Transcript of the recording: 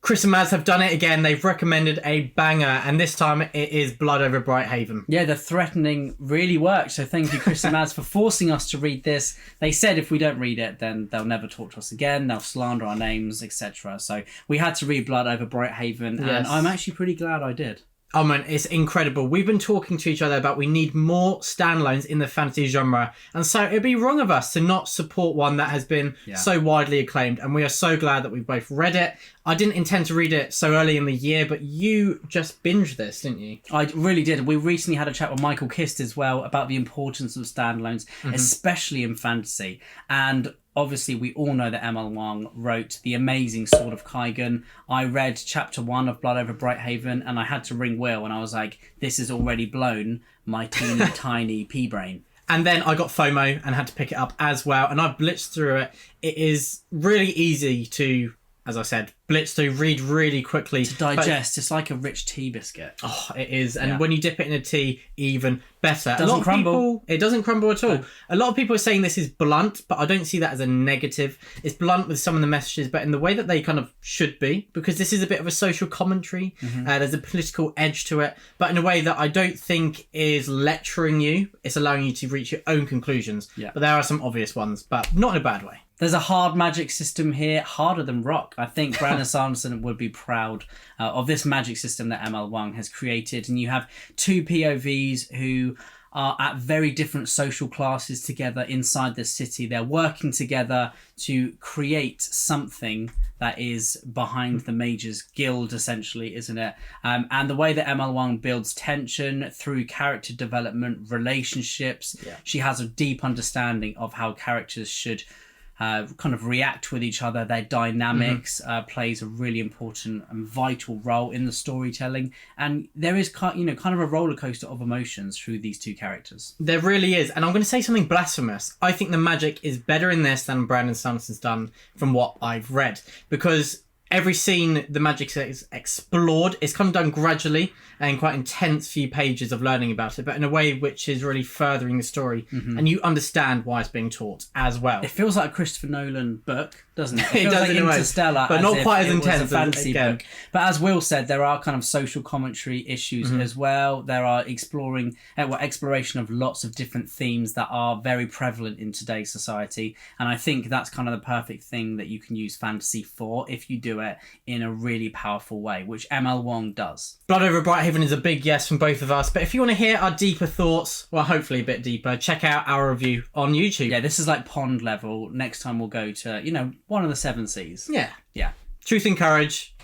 Chris and Maz have done it again. They've recommended a banger, and this time it is Blood Over Brighthaven. Yeah, the threatening really worked. So thank you, Chris and Maz, for forcing us to read this. They said if we don't read it, then they'll never talk to us again. They'll slander our names, etc. So we had to read Blood Over Brighthaven, and I'm actually pretty glad I did. Oh man, it's incredible. We've been talking to each other about we need more standalones in the fantasy genre, and so it'd be wrong of us to not support one that has been so widely acclaimed, and we are so glad that we've both read it. I didn't intend to read it so early in the year, but you just binged this, didn't you? I really did. We recently had a chat with Michael Kist as well about the importance of standalones, especially in fantasy, and obviously, we all know that ML Wang wrote the amazing Sword of Kaigen. I read chapter 1 of Blood Over Brighthaven, and I had to ring Will, and I was like, this has already blown my teeny tiny pea brain. And then I got FOMO and had to pick it up as well, and I blitzed through it. It is really easy to, as I said, blitz through, read really quickly. To digest, it's like a rich tea biscuit. Oh, it is. And when you dip it in a tea, even better. It doesn't crumble. It doesn't crumble at all. No. A lot of people are saying this is blunt, but I don't see that as a negative. It's blunt with some of the messages, but in the way that they kind of should be, because this is a bit of a social commentary. There's a political edge to it, but in a way that I don't think is lecturing you. It's allowing you to reach your own conclusions. Yeah. But there are some obvious ones, but not in a bad way. There's a hard magic system here, harder than rock. I think Brandon Sanderson would be proud of this magic system that ML Wang has created. And you have two POVs who are at very different social classes together inside the city. They're working together to create something that is behind the Mage's Guild, essentially, isn't it? And the way that ML Wang builds tension through character development, relationships, she has a deep understanding of how characters should kind of react with each other. Their dynamics plays a really important and vital role in the storytelling, and there is kind of a roller coaster of emotions through these two characters. There really is, and I'm going to say something blasphemous. I think the magic is better in this than Brandon Sanderson's done from what I've read, because every scene the magic is explored. It's kind of done gradually and quite intense few pages of learning about it, but in a way which is really furthering the story, and you understand why it's being taught as well. It feels like a Christopher Nolan book, doesn't it? It feels does like in a way, Interstellar, but not quite as intense as a fantasy again. book. But as Will said, there are kind of social commentary issues as well. There are exploration of lots of different themes that are very prevalent in today's society, and I think that's kind of the perfect thing that you can use fantasy for if you do it in a really powerful way, which ML Wang does. Blood Over Brighthaven is a big yes from both of us, but if you want to hear our deeper thoughts, well, hopefully a bit deeper, check out our review on YouTube. Yeah, this is like pond level. Next time we'll go to, one of the 7 seas. Yeah. Yeah. Truth and courage.